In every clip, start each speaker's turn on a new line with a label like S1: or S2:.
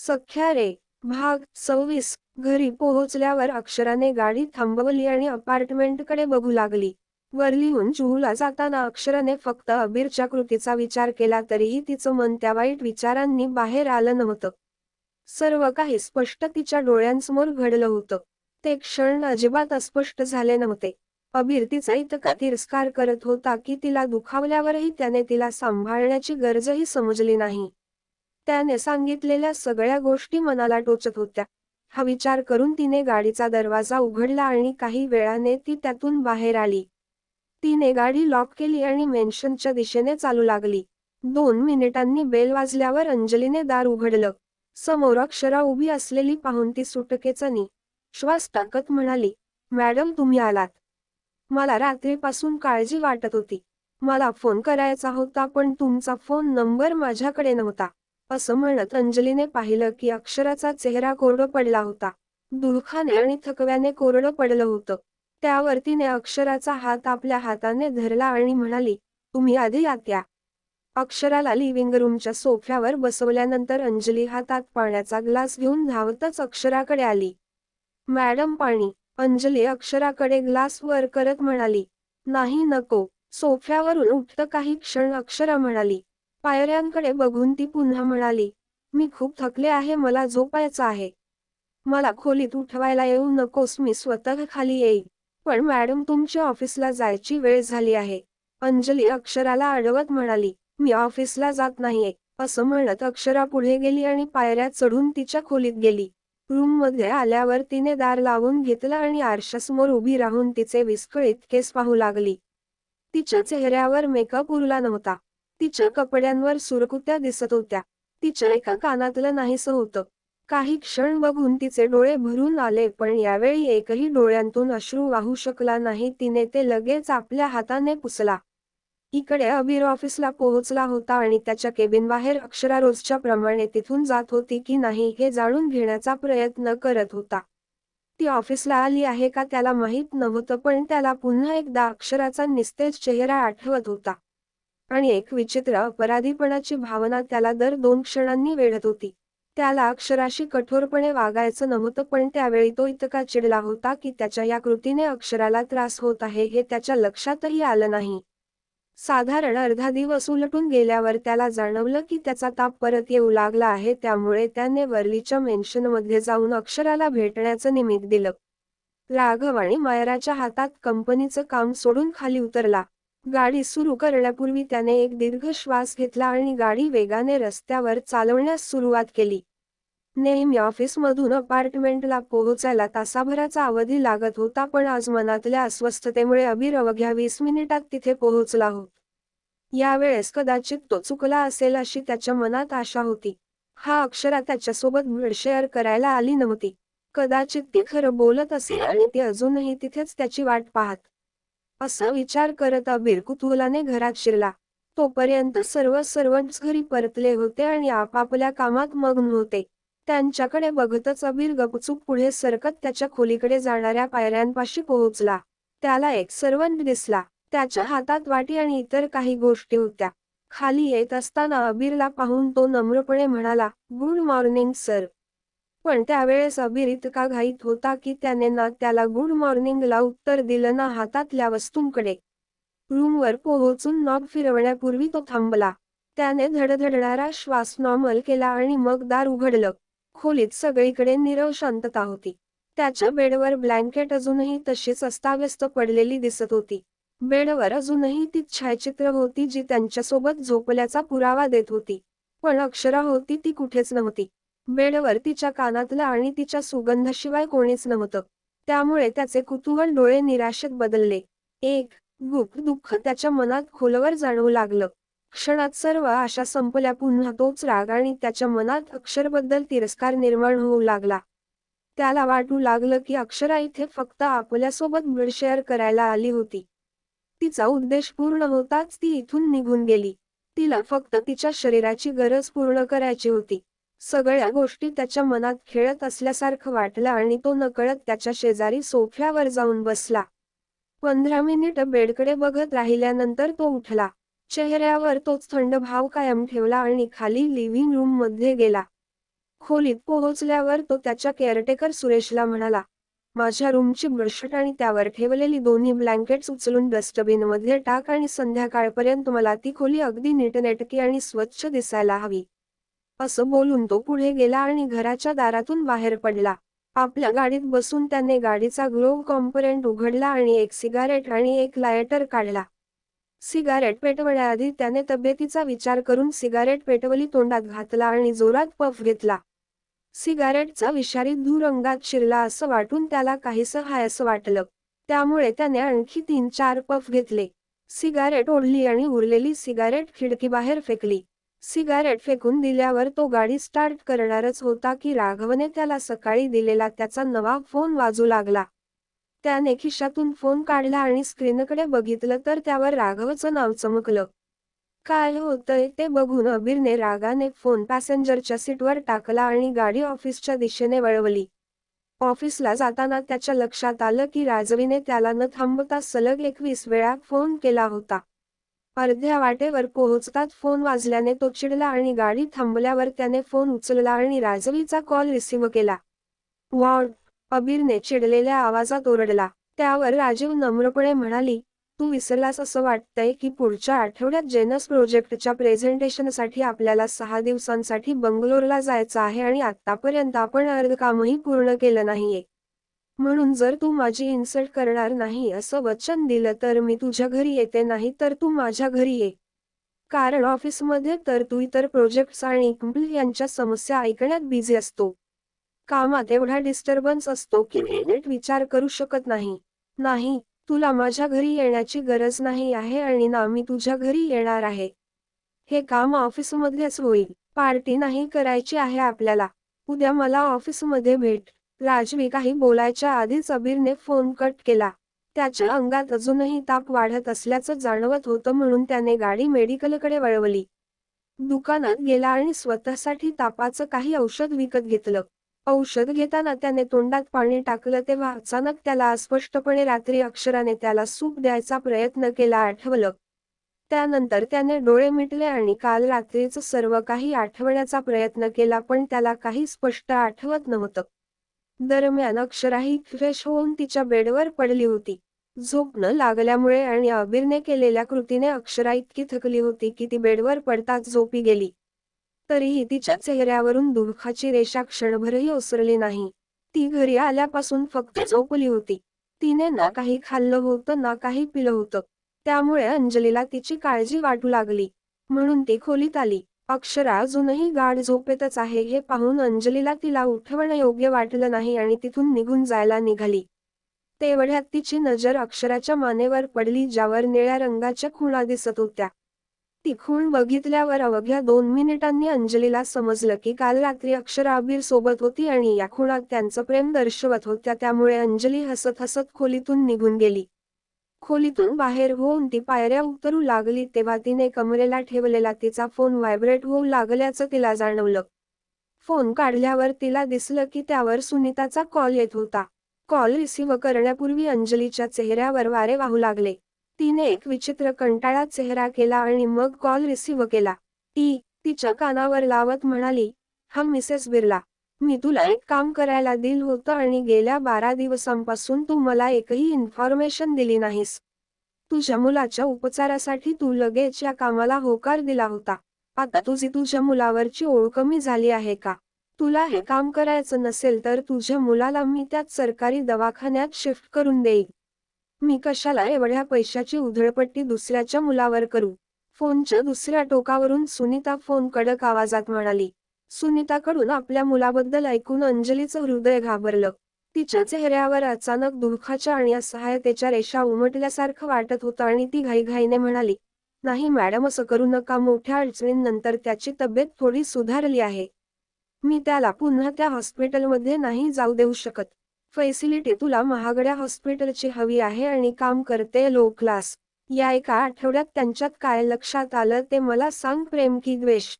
S1: सख्या रे भाग 26। घरी पोहोचल्यावर अक्षराने गाडी थांबवली आणि अपार्टमेंटकडे बघू लागली. वरलीहून जुहूला जाताना अक्षराने फक्त अबीरच्या कृतीचा विचार केला तरीही तिचं मन त्या वाईट विचारांनी बाहेर आलं नव्हतं. सर्व काही स्पष्ट तिच्या डोळ्यांसमोर घडलं होतं. ते क्षण अजिबात अस्पष्ट झाले नव्हते. अबीर तिचा इतका तिरस्कार करत होता की तिला दुखावल्यावरही त्याने तिला सांभाळण्याची गरजही समजली नाही. त्याने सांगितलेल्या सगळ्या गोष्टी मनाला टोचत होत्या. हा विचार करून तिने गाडीचा दरवाजा उघडला आणि काही वेळाने ती त्यातून बाहेर आली. तिने गाडी लॉक केली आणि मेन्शनच्या दिशेने चालू लागली. 2 मिनिटांनी बेल वाजल्यावर अंजलीने दार उघडलं. समोर अक्षरा उभी असलेली पाहून ती सुटकेचनी श्वास टाकत म्हणाली, "मॅडम तुम्ही आलात. मला रात्रीपासून काळजी वाटत होती. मला फोन करायचा होता पण तुमचा फोन नंबर माझ्याकडे नव्हता." असं म्हणत अंजलीने पाहिलं की अक्षराचा चेहरा कोरडा पडला होता. दुःखाने आणि थकव्याने कोरडं पडलं होतं. त्यावर तिने अक्षराचा हात आपल्या हाताने धरला आणि म्हणाली, "तुम्ही आधी आत या." अक्षराला लिव्हिंग रूमच्या सोफ्यावर बसवल्यानंतर अंजली हातात पाण्याचा ग्लास घेऊन धावतच अक्षराकडे आली. "मॅडम पाणी." अंजली अक्षराकडे ग्लास वर करत म्हणाली. "नाही नको." सोफ्यावरून उठत काही क्षण अक्षरा म्हणाली. पायऱ्यांकडे बघून ती पुन्हा म्हणाली, "मी खूप थकले आहे, मला झोपायचं आहे. मला खोलीत उठवायला येऊ नकोस, मी स्वतः खाली येईल." "पण मॅडम तुमच्या ऑफिसला जायची वेळ झाली आहे." अंजली अक्षराला अडवत म्हणाली. "मी ऑफिसला जात नाहीये." असं म्हणत अक्षरा पुढे गेली आणि पायऱ्या चढून तिच्या खोलीत गेली. रूममध्ये आल्यावर तिने दार लावून घेतलं आणि आरशासमोर उभी राहून तिचे विस्कळीत केस पाहू लागली. तिच्या चेहऱ्यावर मेकअप उरला नव्हता. तिच्या कपड्यांवर सुरकुत्या दिसत होत्या. तिच्या एका कानातलं नाहीसं होतं. काही क्षण बघून तिचे डोळे भरून आले पण यावेळी एकही डोळ्यांतून अश्रू वाहू शकला नाही. तिने ते लगेच आपल्या हाताने पुसला. इकडे अबीर ऑफिसला पोहोचला होता आणि त्याच्या केबिन बाहेर अक्षरा रोजच्या प्रमाणे तिथून जात होती की नाही हे जाणून घेण्याचा प्रयत्न करत होता. ती ऑफिसला आली आहे का त्याला माहीत नव्हतं पण त्याला पुन्हा एकदा अक्षराचा निस्तेज चेहरा आठवत होता. आणि एक विचित्र अपराधीपणाची भावना त्याला दर 2 क्षणांनी वेढत होती. त्याला अक्षराशी कठोरपणे वागायचं नव्हतं पण त्यावेळी तो इतका चिडला होता की त्याच्या या कृतीने अक्षराला त्रास होत आहे हे त्याच्या लक्षातही आलं नाही. साधारण अर्धा दिवस उलटून गेल्यावर त्याला जाणवलं की त्याचा ताप परत येऊ लागला आहे. त्यामुळे त्याने वर्लीच्या मेन्शनमध्ये जाऊन अक्षराला भेटण्याचं निमित्त दिलं. राघव आणि मायराच्या हातात कंपनीचं काम सोडून खाली उतरला. गाडी सुरू करण्यापूर्वी त्याने एक दीर्घ श्वास घेतला आणि गाडी वेगाने रस्त्यावर चालवण्यास सुरुवात केली. नेहमी ऑफिसमधून अपार्टमेंटला पोहोचायला तासाभराचा अवधी लागत होता पण आज मनातल्या अस्वस्थतेमुळे अबीर अवघ्या 20 मिनिटात तिथे पोहोचला होता. यावेळेस कदाचित तो चुकला असेल अशी त्याच्या मनात आशा होती. हा अक्षरा त्याच्यासोबत बेड शेअर करायला आली नव्हती. कदाचित ती खरं बोलत असेल आणि ती अजूनही तिथेच त्याची वाट पाहत असा विचार करत अबीर कुतूहलाने घरात शिरला. तोपर्यंत सर्व सर्वंट्स घरी परतले होते आणि आपापल्या कामात मग्न होते. त्यांच्याकडे बघतच अबीर गपचूप पुढे सरकत त्याच्या खोलीकडे जाणाऱ्या पायऱ्यांपाशी पोहोचला. त्याला एक सर्वंट दिसला. त्याच्या हातात वाटी आणि इतर काही गोष्टी होत्या. खाली येत असताना अबीरला पाहून तो नम्रपणे म्हणाला, "गुड मॉर्निंग सर." पण त्यावेळेस अबीर इतका घाईत होता की त्याने ना त्याला गुड मॉर्निंगला उत्तर दिलं ना हातातल्या वस्तूंकडे. रूमवर पोहोचून नॉब फिरवण्यापूर्वी तो थांबला. त्याने धडधडणारा श्वास नॉर्मल केला आणि मग दार उघडलं. खोलीत सगळीकडे नीरव शांतता होती. त्याच्या बेडवर ब्लँकेट अजूनही तशीच अस्ताव्यस्त पडलेली दिसत होती. बेडवर अजूनही ती छायाचित्र होती जी त्यांच्यासोबत झोपल्याचा पुरावा देत होती. पण अक्षरा होती ती कुठेच नव्हती. बेडवर तिच्या कानातलं आणि तिच्या सुगंधाशिवाय कोणीच नव्हतं. त्यामुळे त्याचे कुतूहल डोळे निराशेत बदलले. एक गुप्त दुःख त्याच्या मनात खोलवर जाणवू लागलं. क्षणात सर्व आशा संपल्या. पुन्हा तोच राग आणि त्याच्या मनात अक्षरबद्दल तिरस्कार निर्माण होऊ लागला. त्याला वाटू लागलं की अक्षरा इथे फक्त आपल्यासोबत बेड शेअर करायला आली होती. तिचा उद्देश पूर्ण होताच ती इथून निघून गेली. तिला फक्त तिच्या शरीराची गरज पूर्ण करायची होती. सगळ्या गोष्टी त्याच्या मनात खेळत असल्यासारखं वाटलं आणि तो नकळत त्याच्या शेजारी सोफ्यावर जाऊन बसला. 15 मिनिट बेडकडे बघत राहिल्यानंतर तो उठला. चेहऱ्यावर तोच थंड भाव कायम ठेवला आणि खाली लिव्हिंग रूममध्ये गेला. खोलीत पोहोचल्यावर तो त्याच्या केअरटेकर सुरेशला म्हणाला, माझ्या रूमची बेडशीट आणि त्यावर ठेवलेली दोन्ही ब्लँकेट्स उचलून डस्टबिनमध्ये टाक आणि संध्याकाळपर्यंत मला ती खोली अगदी नीटनेटकी आणि स्वच्छ दिसायला हवी. असं बोलून तो पुढे गेला आणि घराच्या दारातून बाहेर पडला. आपल्या गाडीत बसून त्याने गाडीचा ग्लोव्ह कॉम्पोनेंट उघडला आणि एक सिगारेट आणि एक लायटर काढला. सिगारेट पेटवण्याआधी त्याने तब्येतीचा विचार करून सिगारेट पेटवली, तोंडात घातला आणि जोरात पफ घेतला. सिगारेटचा विषारी धूर अंगात शिरला असं वाटून त्याला काहीसं हायसं वाटलं. त्यामुळे त्याने आणखी 3-4 पफ घेतले. सिगारेट ओढली आणि उरलेली सिगारेट खिडकीबाहेर फेकली. सिगारेट फेकून दिल्यावर तो गाडी स्टार्ट करणारच होता की राघवने त्याला सकाळी दिलेला त्याचा नवा फोन वाजू लागला. त्याने खिशातून फोन काढला आणि स्क्रीनकडे बघितलं तर त्यावर राघवचं नाव चमकलं. काय होतंय ते बघून अबीरने रागाने फोन पॅसेंजरच्या सीटवर टाकला आणि गाडी ऑफिसच्या दिशेने वळवली. ऑफिसला जाताना त्याच्या लक्षात आलं की राजवीने त्याला न थांबता सलग 21 वेळा फोन केला होता. अर्ध्या वाटेवर पोहोचताच फोन वाजल्याने तो चिडला आणि गाडी थांबल्यावर त्याने फोन उचलला आणि राजवीचा कॉल रिसीव्ह केला. "व्हॉट?" अबीरने चिडलेल्या आवाजात ओरडला. त्यावर राजीव नम्रपणे म्हणाली, "तू विसरलास असं वाटतंय की पुढच्या आठवड्यात जेनस प्रोजेक्टच्या प्रेझेंटेशनसाठी आपल्याला 6 दिवसांसाठी बंगलोरला जायचं आहे आणि आत्तापर्यंत आपण अर्ध कामही पूर्ण केलं नाहीये. म्हणून जर तू माझी इन्सल्ट करणार नाही असं वचन दिलं तर मी तुझ्या घरी येते, नाही तर तू माझ्या घरी ये. कारण ऑफिसमध्ये तर तू इतर प्रोजेक्ट्स आणि कंपनी यांच्या समस्या ऐकण्यात बिझी असतो. कामात एवढा डिस्टर्बन्स असतो की नीट विचार करू शकत नाही. नाही, तुला माझ्या घरी येण्याची गरज नाही आहे आणि ना मी तुझ्या घरी येणार आहे. हे काम ऑफिसमध्येच होईल. पार्टी नाही करायची आहे आपल्याला. उद्या मला ऑफिसमध्ये भेट." राजवी काही बोलायच्या आधीच अबीरने फोन कट केला. त्याच्या अंगात अजूनही ताप वाढत असल्याचं जाणवत होतं, म्हणून त्याने गाडी मेडिकलकडे वळवली. दुकानात गेला आणि स्वतःसाठी तापाचं काही औषध विकत घेतलं. औषध घेताना त्याने तोंडात पाणी टाकलं तेव्हा अचानक त्याला अस्पष्टपणे रात्री अक्षराने त्याला सूप द्यायचा प्रयत्न केला आठवलं. त्यानंतर त्याने डोळे मिटले आणि काल रात्रीचं सर्व काही आठवण्याचा प्रयत्न केला, पण त्याला काही स्पष्ट आठवत नव्हतं. दरम्यान अक्षराही फ्रेश होऊन तिच्या बेडवर पडली होती. झोप न लागल्यामुळे आणि अबीरने केलेल्या कृतीने अक्षरा इतकी थकली होती की ती बेडवर पडताच झोपी गेली. तरीही तिच्या चेहऱ्यावरून दुःखाची रेषा क्षणभरही ओसरली नाही. ती घरी आल्यापासून फक्त झोपली होती. तिने ना काही खाल्लं होतं ना काही पिलं होतं. त्यामुळे अंजलीला तिची काळजी वाटू लागली. म्हणून ती खोलीत आली. अक्षरा अजूनही गाढ झोपेतच आहे हे पाहून अंजलीला तिला उठवणं योग्य वाटलं नाही आणि तिथून निघून जायला निघाली. तेवढ्यात तिची नजर अक्षराच्या मानेवर पडली, ज्यावर निळ्या रंगाच्या खुणा दिसत होत्या. ती खूण बघितल्यावर अवघ्या 2 मिनिटांनी अंजलीला समजलं की काल रात्री अक्षरा अबीर सोबत होती आणि या खुणा त्यांचं प्रेम दर्शवत होत्या. त्यामुळे अंजली हसत हसत खोलीतून निघून गेली. खोलीतून बाहेर होऊन ती पायऱ्या उतरू लागली तेव्हा तिने कमरेला ठेवलेला तिचा फोन व्हायब्रेट होऊ लागल्याचं तिला जाणवलं. फोन काढल्यावर तिला दिसलं की त्यावर सुनीताचा कॉल येत होता. कॉल रिसीव्ह करण्यापूर्वी अंजलीच्या चेहऱ्यावर वारे वाहू लागले. तिने एक विचित्र कंटाळा चेहरा केला आणि मग कॉल रिसीव्ह केला. ती तिच्या कानावर लावत म्हणाली, "हा मिसेस बिर्ला. मी तुला एक काम करायला दिलं होतं आणि गेल्या 12 दिवसांपासून तू मला एकही इन्फॉर्मेशन दिली नाहीस. तुझ्या मुलाच्या उपचारासाठी तू लगेच या कामाला होकार दिला होता. आता तुझी तुझ्या मुलावरची ओढ कमी झाली आहे का? तुला हे काम करायचं नसेल तर तुझ्या मुलाला मी त्याच सरकारी दवाखान्यात शिफ्ट करून देईन. मी कशाला एवढ्या पैशाची उधळपट्टी दुसऱ्याच्या मुलावर करू?" फोनच्या दुसऱ्या टोकावरून सुनीता फोन कडक आवाजात म्हणाली. सुनीताकडून आपल्या मुलाबद्दल ऐकून अंजलीचं हृदय घाबरलं. तिच्या चेहऱ्यावर अचानक दुःखाच्या आणि असहायतेच्या रेषा उमटल्यासारखं वाटत होतं आणि ती घाईघाईने म्हणाली, "नाही मॅडम, असं करू नका. मोठ्या अडचणींनंतर त्याची तब्येत थोडी सुधारली आहे. मी त्याला पुन्हा त्या हॉस्पिटलमध्ये नाही जाऊ देऊ शकत. फॅसिलिटी तुला महागड्या हॉस्पिटलची हवी आहे आणि काम करते लो क्लास. या एका आठवड्यात त्यांच्यात काय लक्षात आलं ते मला सांग, प्रेम की द्वेष?"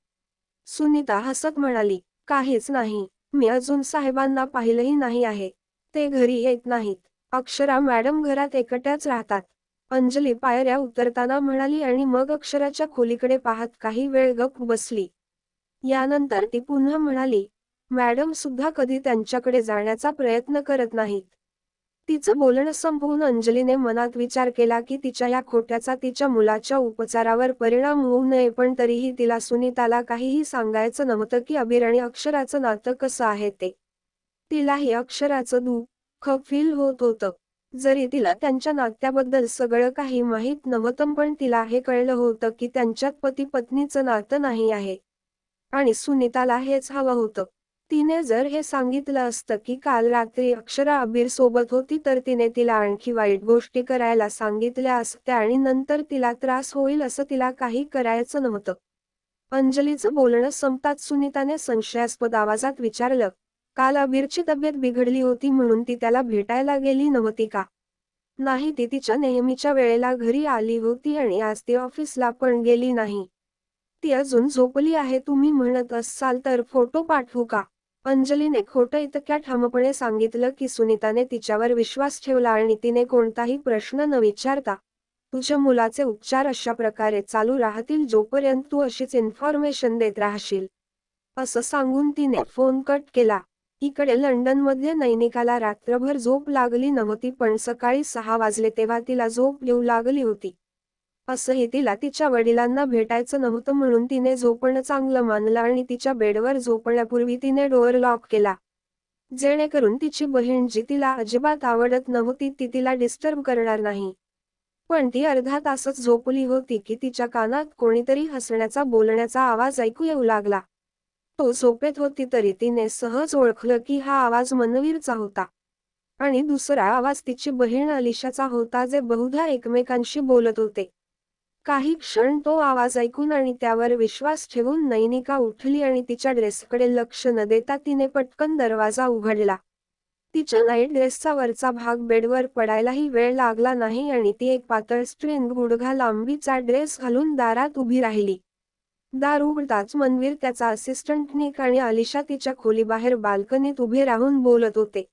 S1: सुनीता हसत म्हणाली, "काहीच नाही. मी अजून साहेबांना पाहिलंही नाही आहे. ते घरी येत नाहीत. अक्षरा मॅडम घरात एकट्याच राहतात." अंजली पायऱ्या उतरताना म्हणाली आणि मग अक्षराच्या खोलीकडे पाहत काही वेळ गप्प बसली. यानंतर ती पुन्हा म्हणाली, मॅडम सुद्धा कधी त्यांच्याकडे जाण्याचा प्रयत्न करत नाहीत. तिचं बोलणं संपवून अंजलीने मनात विचार केला की तिच्या या खोट्याचा तिच्या मुलाच्या उपचारावर परिणाम होऊ नये, पण तरीही तिला सुनीताला काहीही सांगायचं नव्हतं की अबीर आणि अक्षराचं नातं कसं आहे ते. तिलाही अक्षराचं दुःख फील होत होतं. जरी तिला त्यांच्या नात्याबद्दल सगळं काही माहीत नव्हतं, पण तिला हे कळलं होतं की त्यांच्यात पती पत्नीचं नातं नाही आहे. आणि सुनीताला हेच हवं होतं. तिने जर हे सांगितलं असतं की काल रात्री अक्षरा अबीर सोबत होती, तर तिने तिला आणखी वाईट गोष्टी करायला सांगितल्या असत्या आणि नंतर तिला त्रास होईल असं तिला काही करायचं नव्हतं. अंजलीचं बोलणं संपताच सुनीताने संशयास्पद आवाजात विचारलं, काल अबीरची तब्येत बिघडली होती म्हणून ती त्याला भेटायला गेली नव्हती का? नाही, ती तिच्या नेहमीच्या वेळेला घरी आली होती आणि आज ती ऑफिसला पण गेली नाही. ती अजून झोपली आहे. तुम्ही म्हणत असाल तर फोटो पाठवू का? अंजलीने खोटं इतक्या ठामपणे सांगितलं की सुनीताने तिच्यावर विश्वास ठेवला आणि तिने कोणताही प्रश्न न विचारता, तुझ्या मुलाचे उपचार अशा प्रकारे चालू राहतील जोपर्यंत तू अशीच इन्फॉर्मेशन देत राहशील, असं सांगून तिने फोन कट केला. इकडे लंडनमध्ये नैनिकाला रात्रभर झोप लागली नव्हती, पण सकाळी 6 वाजले तेव्हा तिला झोप येऊ लागली होती. असंही तिला तिच्या वडिलांना भेटायचं नव्हतं म्हणून तिने झोपणं चांगलं मानलं आणि तिच्या बेडवर झोपण्यापूर्वी तिने डोअर लॉक केला. जेणेकरून तिची बहीण, जी तिला अजिबात आवडत नव्हती, ती तिला डिस्टर्ब करणार नाही. पण ती अर्धा तासच झोपली होती की तिच्या कानात कोणीतरी हसण्याचा बोलण्याचा आवाज ऐकू येऊ लागला. तो झोपेत होती तरी तिने सहज ओळखलं की हा आवाज मनवीरचा होता. आणि दुसरा आवाज तिची बहीण अलिशाचा होता, जे बहुधा एकमेकांशी बोलत होते. काही क्षण तो आवाज ऐकून आणि त्यावर विश्वास ठेवून नैनिका उठली आणि तिच्या ड्रेसकडे लक्ष न देता तिने पटकन दरवाजा उघडला. तिच्या नाईट ड्रेसचा वरचा भाग बेडवर पडायलाही वेळ लागला नाही आणि ती एक पातळ स्ट्रिंग गुडघा लांबीचा ड्रेस घालून दारात उभी राहिली. दार उघडताच मनवीर, त्याचा असिस्टंट निक आणि अलिशा तिच्या खोलीबाहेर बाल्कनीत उभे राहून बोलत होते.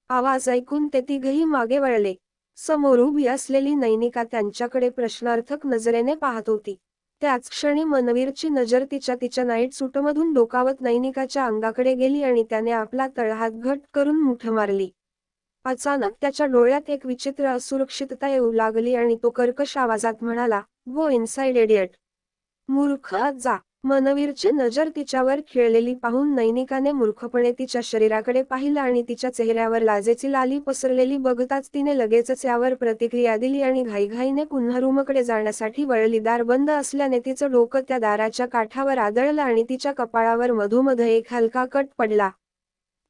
S1: आवाज ऐकून ते तिघही मागे वळले. समोर उभी असलेली नैनिका त्यांच्याकडे प्रश्नार्थक नजरेने पाहत होती. त्याच क्षणी मनवीरची नजर तिच्या नाईट सूटमधून डोकावत नैनिकाच्या अंगाकडे गेली आणि त्याने आपला तळहात घट करून मुठ मारली. अचानक त्याच्या डोळ्यात एक विचित्र असुरक्षितता येऊ लागली आणि तो कर्कश आवाजात म्हणाला, गो इनसाइड इडियट. मूर्ख, जा. मनवीरची नजर तिच्यावर खिळलेली पाहून नैनिकाने मूर्खपणे तिच्या शरीराकडे पाहिलं आणि तिच्या चेहऱ्यावर लाजेची लाली पसरलेली बघताच तिने लगेचच यावर प्रतिक्रिया दिली आणि घाईघाईने पुन्हा रूमकडे जाण्यासाठी वळली. दार बंद असल्याने तिचं डोकं त्या दाराच्या काठावर आदळलं आणि तिच्या कपाळावर मधोमध एक हलका कट पडला.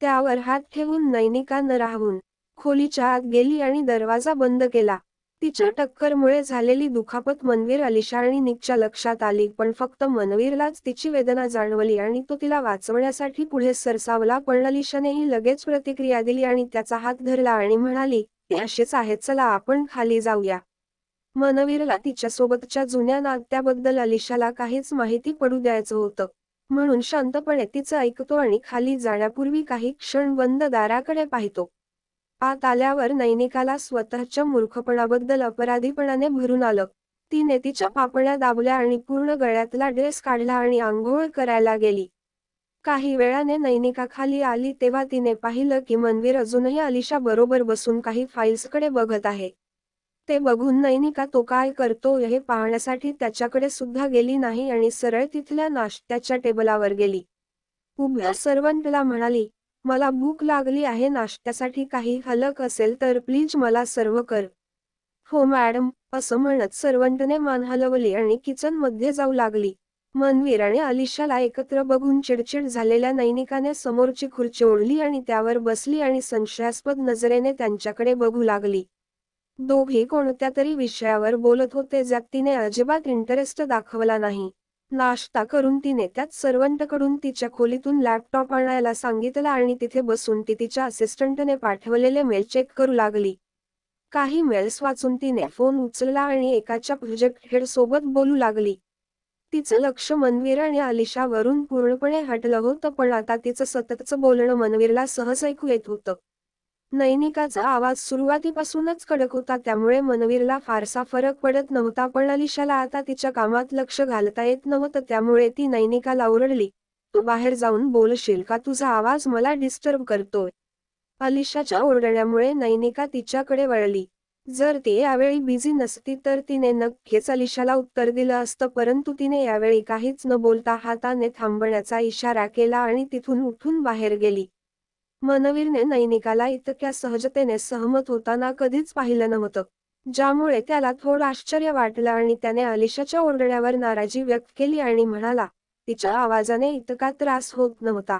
S1: त्यावर हात ठेवून नैनिका न राहून खोलीच्या आत गेली आणि दरवाजा बंद केला. तिच्या टक्करमुळे झालेली दुखापत मनवीर, अलिशा आणि निकच्या लक्षात आली, पण फक्त मनवीरलाच तिची वेदना जाणवली आणि तो तिला वाचवण्यासाठी पुढे सरसावला, पण अलिशानेही लगेच प्रतिक्रिया दिली आणि त्याचा हात धरला आणि म्हणाली, ते असेच आहेत, चला आपण खाली जाऊया. मनवीरला तिच्यासोबतच्या जुन्या नात्याबद्दल अलिशाला काहीच माहिती पडू द्यायचं होतं. म्हणून शांतपणे तिचं ऐकतो आणि खाली जाण्यापूर्वी काही क्षण बंद दाराकडे पाहतो. आत आल्यावर नैनिकाला स्वतःच्या मूर्खपणाबद्दल अपराधीपणाने भरून आलं. तिने तिच्या पापण्या दाबल्या आणि पूर्ण गळ्यातला ड्रेस काढला आणि आंघोळ करायला गेली. काही वेळाने नैनिका खाली आली तेव्हा तिने पाहिलं की मनवीर अजूनही अलिशा बरोबर बसून काही फाईल्सकडे बघत आहे. ते बघून नैनिका तो काय करतो हे पाहण्यासाठी त्याच्याकडे सुद्धा गेली नाही आणि सरळ तिथल्या नाश्त्याच्या टेबलावर गेली. उभ्या सर्वंटला म्हणाली, मला भूक लागली आहे, नाश्त्यासाठी काही हलक असेल तर प्लीज मला सर्व्ह कर. हो मॅडम, असं म्हणत सर्वंटने मान हलवली आणि किचनमध्ये जाऊ लागली. मनवीर आणि अलिशाला एकत्र बघून चिडचिड झालेल्या नैनिकाने समोरची खुर्ची ओढली आणि त्यावर बसली आणि संशयास्पद नजरेने त्यांच्याकडे बघू लागली. दोघी कोणत्या तरी विषयावर बोलत होते ज्यात तिने अजिबात इंटरेस्ट दाखवला नाही. नाश्ता करून तिने त्यात सर्वंटकडून तिच्या खोलीतून लॅपटॉप आणायला सांगितला आणि तिथे बसून ती तिच्या असिस्टंटने पाठवलेले मेल चेक करू लागली. काही मेल्स वाचून तिने फोन उचलला आणि एकाच्या प्रोजेक्ट हेड सोबत बोलू लागली. तिचं लक्ष मनवीर आणि अलिशावरून पूर्णपणे हटलं होतं, पण आता तिचं सततचं बोलणं मनवीरला सहज ऐकू येत होतं. नैनिकाचा आवाज सुरुवातीपासूनच कडक होता, त्यामुळे मनवीरला फारसा फरक पडत नव्हता, पण अलिशाला आता तिच्या कामात लक्ष घालता येत नव्हतं, त्यामुळे ती नैनिकाला ओरडली, तू बाहेर जाऊन बोलशील का? तुझा आवाज मला डिस्टर्ब करतोय. अलिशाच्या ओरडण्यामुळे नैनिका तिच्याकडे वळली. जर ती यावेळी बिझी नसती तर तिने नक्कीच अलिशाला उत्तर दिलं असतं, परंतु तिने यावेळी काहीच न बोलता हाताने थांबण्याचा इशारा केला आणि तिथून उठून बाहेर गेली. मनवीरने नैनिकाला इतक्या सहजतेने सहमत होताना कधीच पाहिलं नव्हतं, ज्यामुळे त्याला थोडं आश्चर्य वाटलं आणि त्याने अलिशाच्या ओरडण्यावर नाराजी व्यक्त केली आणि म्हणाला, तिच्या आवाजाने इतका त्रास होत नव्हता.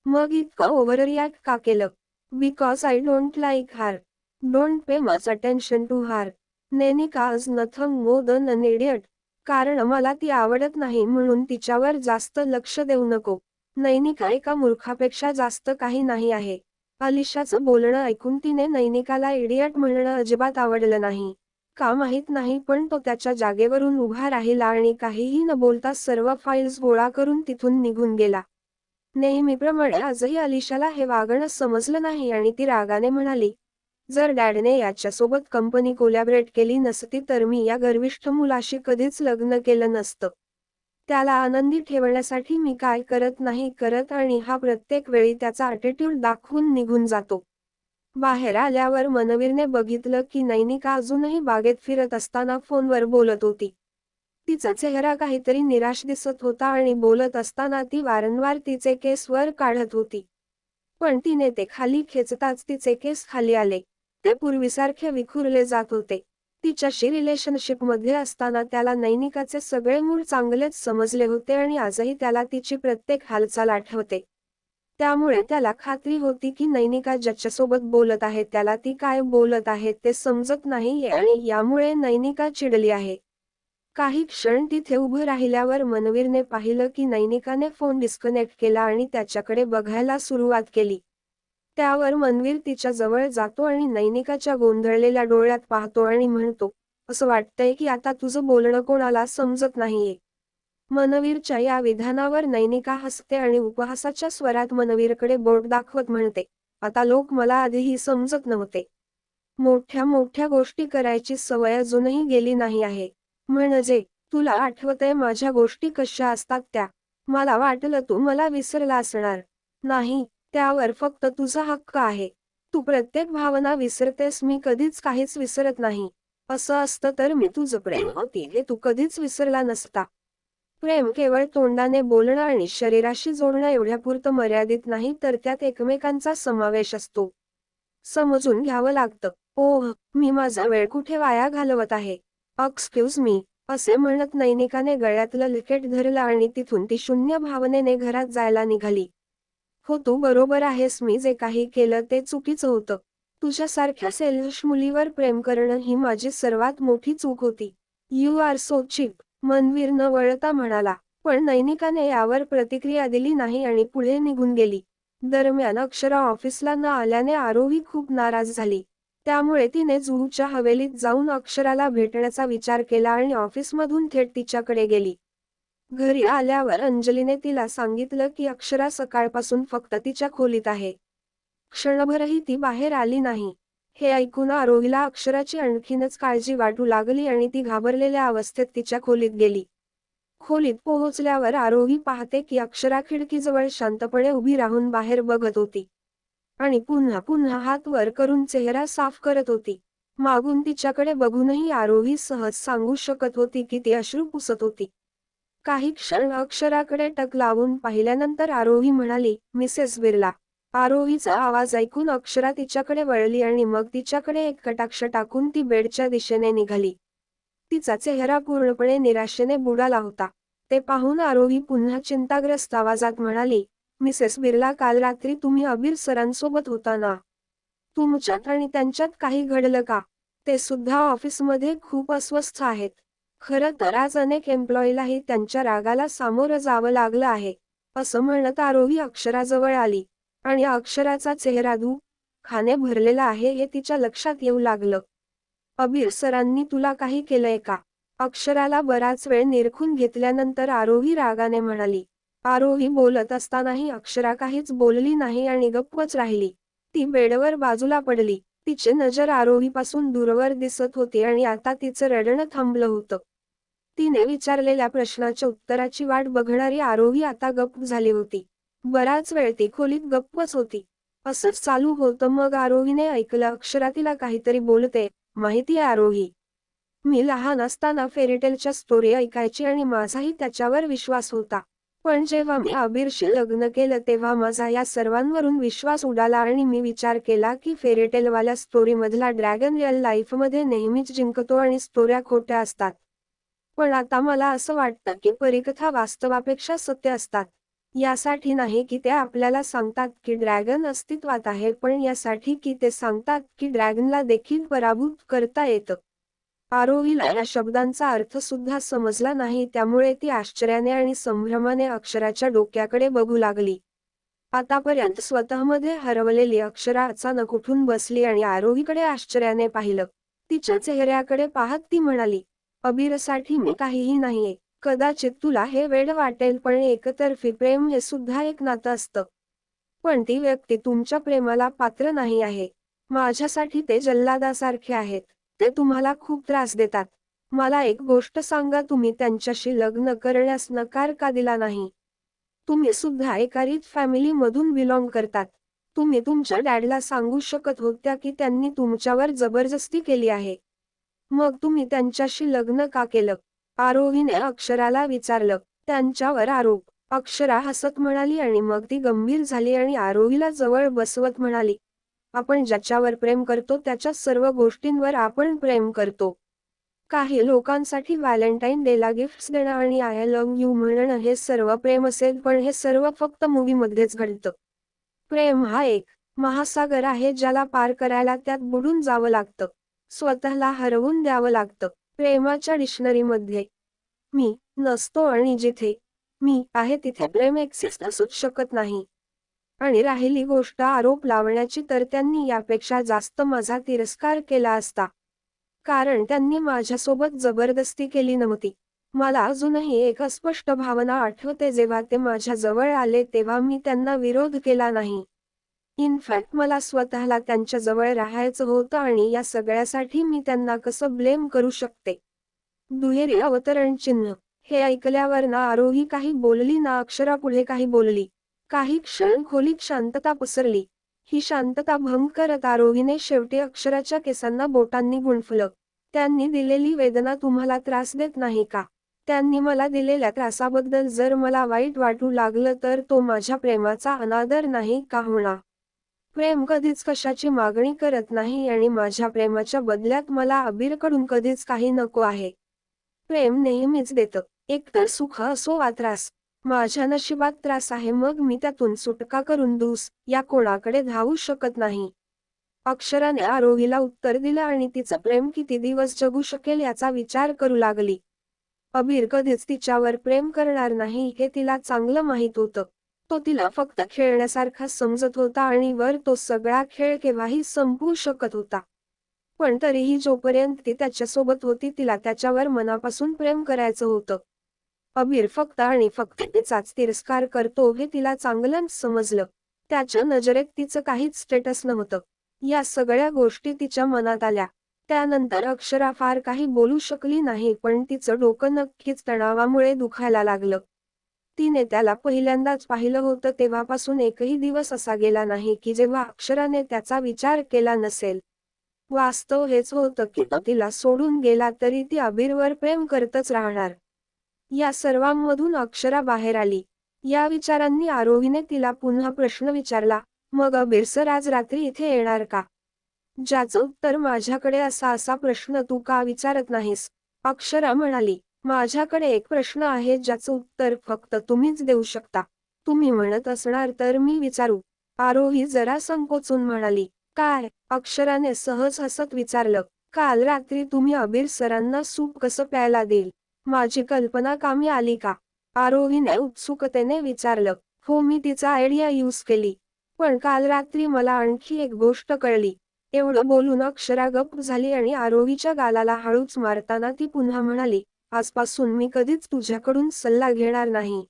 S1: मग इतकं ओव्हररिॲक्ट का केलं? Because I don't like her. Don't pay much attention to her. Nainika is nothing more than an idiot. कारण मला ती आवडत नाही म्हणून तिच्यावर जास्त लक्ष देऊ नको. नैनिका एका मूर्खापेक्षा जास्त काही नाही आहे. अलिशाचं बोलणं ऐकून तिने नैनिकाला इडियट म्हणणं अजिबात आवडलं नाही. का माहित नाही, पण तो त्याच्या जागेवरून उभा राहिला आणि काहीही न बोलता सर्व फाईल्स गोळा करून तिथून निघून गेला. नेहमीप्रमाणे आजही अलिशाला हे वागणं समजलं नाही आणि ती रागाने म्हणाली, जर डॅडने याच्यासोबत कंपनी कोलॅबरेट केली नसती तर मी या गर्विष्ठ मुलाशी कधीच लग्न केलं नसतं. त्याला आनंदी ठेवण्यासाठी मी काय करत नाही करत आणि हा प्रत्येक वेळी त्याचा ॲटिट्यूड दाखवून निघून जातो. बाहेर आल्यावर मनवीरने बघितलं की नैनिका अजूनही बागेत फिरत असताना फोनवर बोलत होती. तिचा चेहरा काहीतरी निराश दिसत होता आणि बोलत असताना ती वारंवार तिचे केस वर काढत होती. पण तिने ते खाली खेचताच तिचे केस खाली आले. ते पूर्वीसारखे विखुरले जात होते. तिच्याशी रिलेशनशिपमध्ये असताना त्याला नैनिकाचे सगळे मूड चांगलेच समजले होते आणि आजही त्याला तिची प्रत्येक हालचाल आठवते. त्यामुळे त्याला खात्री होती की नैनिका ज्याच्यासोबत बोलत आहे त्याला ती काय बोलत आहे ते समजत नाहीये आणि यामुळे नैनिका चिडली आहे. काही क्षण तिथे उभं राहिल्यावर मनवीरने पाहिलं की नैनिकाने फोन डिस्कनेक्ट केला आणि त्याच्याकडे बघायला सुरुवात केली. त्यावर मनवीर तिच्या जवळ जातो आणि नैनिकाच्या गोंधळलेल्या डोळ्यात पाहतो आणि म्हणतो, असं वाटतंय की आता तुझं बोलणं कोणाला समजत नाहीये. मनवीरच्या या विधानावर नैनिका हसते आणि उपहासाच्या स्वरात मनवीरकडे बोट दाखवत म्हणते, आता लोक मला आधीही समजत नव्हते. मोठ्या मोठ्या गोष्टी करायची सवय अजूनही गेली नाही आहे. म्हणजे तुला आठवतंय माझ्या गोष्टी कशा असतात त्या? मला वाटलं तू मला विसरला असणार. नाही, त्यावर फक्त तुझा हक्क आहे. तू प्रत्येक भावना विसरतेस, मी कधीच काहीच विसरत नाही. असं असतं तर मी तुझं प्रेम होती हे तू कधीच विसरला नसता. प्रेम केवळ तोंडाने बोलणं आणि शरीराशी जोडणं एवढ्यापुरतं मर्यादित नाही तर त्यात एकमेकांचा समावेश असतो. समजून घ्यावं लागतं. ओह, मी माझा वेळ कुठे वाया घालवत आहे. एक्सक्यूज मी, असे म्हणत नैनिकाने गळ्यातलं लिकेट धरलं आणि तिथून ती शून्य भावनेने घरात जायला निघाली. हो, तू बरोबर आहेस, मी जे काही केलं ते चुकीचं होतं. तुझ्यासारख्या सेल्फिश मुलीवर प्रेम करणं ही माझी सर्वात मोठी चूक होती. You are so cheap, Manveer न वळता म्हणाला. पण नैनिकाने यावर प्रतिक्रिया दिली नाही आणि पुढे निघून गेली. दरम्यान अक्षरा ऑफिसला न आल्याने आरोही खूप नाराज झाली. त्यामुळे तिने जुहूच्या हवेलीत जाऊन अक्षराला भेटण्याचा विचार केला आणि ऑफिसमधून थेट तिच्याकडे गेली. घरी आल्यावर अंजलीने तिला सांगितलं की अक्षरा सकाळपासून फक्त तिच्या खोलीत आहे. क्षणभरही ती बाहेर आली नाही. हे ऐकून आरोहीला अक्षराची आणखीनच काळजी वाटू लागली आणि ती घाबरलेल्या अवस्थेत तिच्या खोलीत गेली. खोलीत पोहोचल्यावर आरोही पाहते की अक्षरा खिडकीजवळ शांतपणे उभी राहून बाहेर बघत होती. आणि पुन्हा पुन्हा हात वर करून चेहरा साफ करत होती. मागून तिच्याकडे बघूनही आरोही सहज सांगू शकत होती की ती अश्रू पुसत होती. काही क्षण अक्षराकडे टक लावून पाहिल्यानंतर आरोही म्हणाली, मिसेस बिर्ला. आरोहीचा आवाज ऐकून अक्षरा तिच्याकडे वळली आणि मग तिच्याकडे एक कटाक्ष टाकून ती बेडच्या दिशेने निघाली. तिचा चेहरा पूर्णपणे निराशेने बुडाला होता. ते पाहून आरोही पुन्हा चिंताग्रस्त आवाजात म्हणाली, मिसेस बिर्ला, काल रात्री तुम्ही अबीर सरांसोबत होता ना? तुमच्यात आणि त्यांच्यात काही घडलं का? ते सुद्धा ऑफिसमध्ये खूप अस्वस्थ आहेत. खरं तर आज अनेक एम्प्लॉईलाही त्यांच्या रागाला सामोरं जावं लागलं आहे. असं म्हणत आरोही अक्षराजवळ आली. आणि अक्षराचा चेहरा दुःखाने भरलेला आहे हे तिच्या लक्षात येऊ लागलं. अबीर सरांनी तुला काही केलंय का? अक्षराला बराच वेळ निरखून घेतल्यानंतर आरोही रागाने म्हणाली. आरोही बोलत असतानाही अक्षरा काहीच बोलली नाही आणि गप्पच राहिली. ती बेडवर बाजूला पडली. तिची नजर आरोहीपासून दूरवर दिसत होती आणि आता तिचं रडणं थांबलं होतं. तिने विचारलेल्या प्रश्नाच्या उत्तराची वाट बघणारी आरोही आता गप्प झाली होती. बराच वेळ ती खोलीत गप्पच होती. असंच चालू होतं मग आरोहीने ऐकलं अक्षरा तिला काहीतरी बोलते. माहिती आहे आरोही, मी लहान असताना फेरीटेलच्या स्टोरी ऐकायची आणि माझाही त्याच्यावर विश्वास होता. पण जेव्हा मी अबीरशी लग्न केलं तेव्हा माझा या सर्वांवरून विश्वास उडाला आणि मी विचार केला की फेरीटेलवाल्या स्टोरीमधला ड्रॅगन रिअल लाईफमध्ये नेहमीच जिंकतो आणि स्टोऱ्या खोट्या असतात. पण आता मला असं वाटतं की परीकथा वास्तवापेक्षा सत्य असतात. यासाठी नाही की ते आपल्याला सांगतात की ड्रॅगन अस्तित्वात आहे, पण यासाठी की ते सांगतात की ड्रॅगनला देखील पराभूत करता येतं. आरोहीला या शब्दांचा अर्थ सुद्धा समजला नाही, त्यामुळे ती आश्चर्याने आणि संभ्रमाने अक्षराच्या डोक्याकडे बघू लागली. आतापर्यंत स्वतःमध्ये हरवलेली अक्षरा अचानक उठून बसली आणि आरोहीकडे आश्चर्याने पाहिलं. तिच्या चेहऱ्याकडे पाहत ती म्हणाली, अबीरसाठी मी काहीही नाहीये. कदाचित तुला हे वेड वाटेल, पण एकतर्फी प्रेम हे सुद्धा एक नातं असतं. पण ती व्यक्ती तुमच्या प्रेमाला पात्र नाही आहे. माझ्यासाठी ते जल्लादासारखे आहेत. ते तुम्हाला खूप त्रास देतात. मला एक गोष्ट सांगा, तुम्ही त्यांच्याशी लग्न करण्यास नकार का दिला नाही? तुम्ही सुद्धा एका रिच फॅमिलीमधून बिलॉंग करतात. तुम्ही तुमच्या डॅडला सांगू शकत होत्या की त्यांनी तुमच्यावर जबरदस्ती केली आहे. मग तुम्ही त्यांच्याशी लग्न का केलं? आरोहीने अक्षराला विचारलं. त्यांच्यावर आरोप? अक्षरा हसत म्हणाली आणि मग ती गंभीर झाली आणि आरोहीला जवळ बसवत म्हणाली, आपण ज्याच्यावर प्रेम करतो त्याच्या सर्व गोष्टींवर आपण प्रेम करतो. काही लोकांसाठी व्हॅलेंटाईन डेला गिफ्ट्स देणं आणि आय लव्ह यू म्हणणं हे सर्व प्रेम असेल, पण हे सर्व फक्त मूवीमध्येच घडतं. प्रेम हा एक महासागर आहे ज्याला पार करायला त्यात बुडून जावं लागतं. स्वतःला हरवून द्यावं लागतं. प्रेमाच्या डिक्शनरीमध्ये मी नसतो आणि जिथे मी आहे तिथे प्रेम एक्सिस्ट असूच शकत नाही. आणि राहिली गोष्ट आरोप लावण्याची, तर त्यांनी यापेक्षा जास्त माझा तिरस्कार केला असता. कारण त्यांनी माझ्यासोबत जबरदस्ती केली नव्हती. मला अजूनही एक अस्पष्ट भावना आठवते, जेव्हा ते माझ्या जवळ आले तेव्हा मी त्यांना विरोध केला नाही. इनफॅक्ट मला स्वतःला त्यांच्या जवळ राहायचं होतं आणि या सगळ्यासाठी मी त्यांना कसं ब्लेम करू शकते? दुहेरी अवतरण चिन्ह. हे ऐकल्यावर ना आरोही काही बोलली ना अक्षरा पुढे काही बोलली. काही क्षण खोलीत शांतता पसरली. ही शांतता भंग करत आरोहीने शेवटी अक्षराच्या केसांना बोटांनी गुंफलं. त्यांनी दिलेली वेदना तुम्हाला त्रास देत नाही का? त्यांनी मला दिलेल्या त्रासाबद्दल जर मला वाईट वाटू लागलं तर तो माझ्या प्रेमाचा अनादर नाही का होणार? प्रेम कधीच कशाची मागणी करत नाही आणि माझ्या प्रेमाच्या बदल्यात मला अबीरकडून कधीच काही नको आहे. प्रेम नेहमीच देतं. एकतर सुख असो वा त्रास. माझ्या नशिबात त्रास आहे, मग मी त्यातून सुटका करून या कोणाकडे धावू शकत नाही. अक्षराने आरोहीला उत्तर दिलं आणि तिचं प्रेम किती दिवस जगू शकेल याचा विचार करू लागली. अबीर कधीच तिच्यावर प्रेम करणार नाही हे तिला चांगलं माहीत होतं. तो तिला फक्त खेळण्यासारखा समजत होता आणि वर तो सगळा खेळ केव्हाही संपू शकत होता. पण तरीही जोपर्यंत ती त्याच्यासोबत होती तिला त्याच्यावर मनापासून प्रेम करायचं होतं. अबीर फक्त आणि फक्त तिचाच तिरस्कार करतो हे तिला चांगलंच समजलं. त्याच्या नजरेत तिचं काहीच स्टेटस नव्हतं. या सगळ्या गोष्टी तिच्या मनात आल्या. त्यानंतर अक्षरा फार काही बोलू शकली नाही, पण तिचं डोकं नक्कीच तणावामुळे दुखायला लागलं. तिने त्याला पहिल्यांदाच पाहिलं होतं तेव्हापासून एकही दिवस असा गेला नाही की जेव्हा अक्षराने त्याचा विचार केला नसेल. वास्तव हेच होतं की तो तिला सोडून गेला तरी ती अबीरवर प्रेम करतच राहणार. या सर्वांमधून अक्षरा बाहेर आली. या विचारांनी आरोहीने तिला पुन्हा प्रश्न विचारला, मग अबीर सर आज रात्री इथे येणार का? ज्याचं उत्तर माझ्याकडे असा प्रश्न तू का विचारत नाहीस? अक्षरा म्हणाली, माझ्याकडे एक प्रश्न आहे ज्याचं उत्तर फक्त तुम्हीच देऊ शकता. तुम्ही म्हणत असणार तर मी विचारू? आरोही जरा संकोचून म्हणाली. काय? अक्षराने सहज हसत विचारलं. काल रात्री तुम्ही अबीर सरांना सूप कसं प्यायला देईल? माझी कल्पना कामी आली का? आरोहीने उत्सुकतेने विचारलं. हो, मी तिचा आयडिया यूज केली. पण काल रात्री मला आणखी एक गोष्ट कळली. एवढं बोलून अक्षरा गप्प झाली आणि आरोहीच्या गालाला हळूच मारताना ती पुन्हा म्हणाली, आजपासून मी कधीच तुझ्याकडून सल्ला घेणार नाही.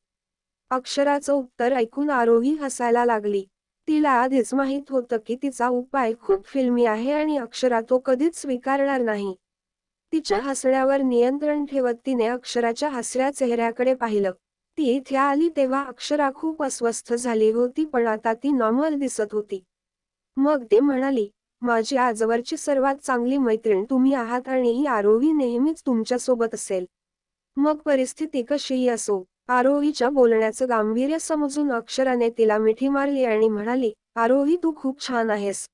S1: अक्षराचं उत्तर ऐकून आरोही हसायला लागली. तिला आधीच माहीत होतं की तिचा उपाय खूप फिल्मी आहे आणि अक्षरा तो कधीच स्वीकारणार नाही. तिच्या हसण्यावर नियंत्रण ठेवत तिने अक्षराच्या हसऱ्या चेहऱ्याकडे पाहिलं. ती इथे आली तेव्हा अक्षरा खूप अस्वस्थ झाली होती, पण आता ती नॉर्मल दिसत होती. मग ती म्हणाली, माझी आजवरची सर्वात चांगली मैत्रीण तुम्ही आहात आणि ही आरोही नेहमीच तुमच्यासोबत असेल. मग परिस्थिती कशीही असो. आरोहीच्या बोलण्याचं गांभीर्य समजून अक्षराने तिला मिठी मारली आणि म्हणाली, आरोही तू खूप छान आहेस.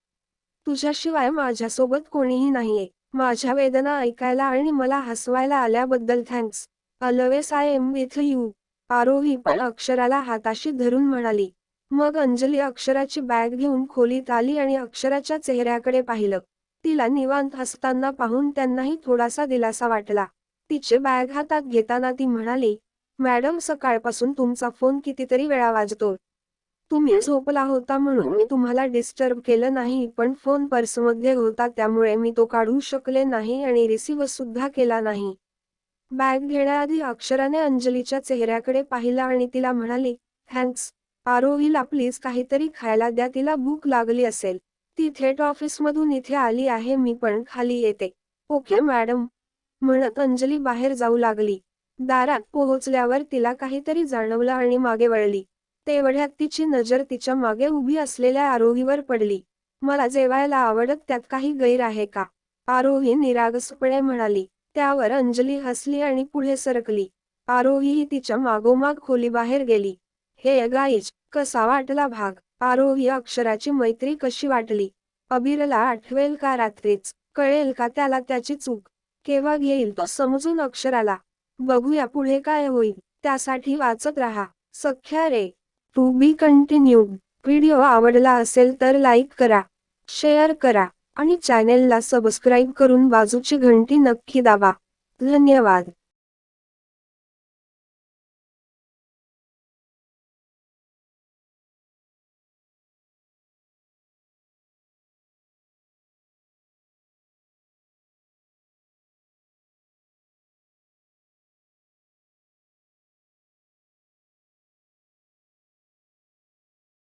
S1: तुझ्याशिवाय माझ्यासोबत कोणीही नाहीये. माझ्या वेदना ऐकायला आणि मला हसवायला आल्याबद्दल thanks. Always I am with you. Aarohi पण अक्षराला हाताशी धरून म्हणाली. मग अंजली अक्षराची बॅग घेऊन खोलीत आली आणि अक्षराच्या चेहऱ्याकडे पाहिलं. तिला निवांत हसताना पाहून त्यांनाही थोडासा दिलासा वाटला. तिचे बॅग हातात घेताना ती म्हणाली, मॅडम सकाळपासून तुमचा फोन कितीतरी वेळा वाजतो. तुम्ही झोपला होता म्हणून मी तुम्हाला डिस्टर्ब केलं नाही, पण फोन पर्समध्ये होता त्यामुळे मी तो काढू शकले नाही आणि रिसीव्ह सुद्धा केला नाही. बॅग घेण्याआधी अक्षराने अंजलीच्या चेहऱ्याकडे पाहिलं आणि तिला म्हणाली, थँक्स. आरोहीला प्लीज काहीतरी खायला द्या, तिला भूक लागली असेल. ती थेट ऑफिसमधून इथे आली आहे, मी पण खाली येते. Okay madam. म्हणत अंजली बाहेर जाऊ लागली. दारात पोहोचल्यावर तिला काहीतरी जाणवलं आणि मागे वळली. तेवढ्यात तिची नजर तिच्या मागे उभी असलेल्या आरोहीवर पडली. मला जेवायला आवडत, त्यात काही गैर आहे का? आरोही निरागसपणे म्हणाली. त्यावर अंजली हसली आणि पुढे सरकली. आरोहीही तिच्या मागोमाग खोलीबाहेर गेली. हे गाईज, कसा वाटला भाग? आरोही अक्षराची मैत्री कशी वाटली? अबीरला आठवेल का रात्रीच? कळेल का त्याला त्याची चूक? केव्हा घेईल तो समजून अक्षराला? बघूया पुढे काय होईल. त्यासाठी वाचत राहा. सख्या रे. To be continued. व्हिडिओ आवडला असेल तर लाईक करा, शेअर करा आणि चॅनेलला सबस्क्राईब करून बाजूची घंटी नक्की दाबा. धन्यवाद.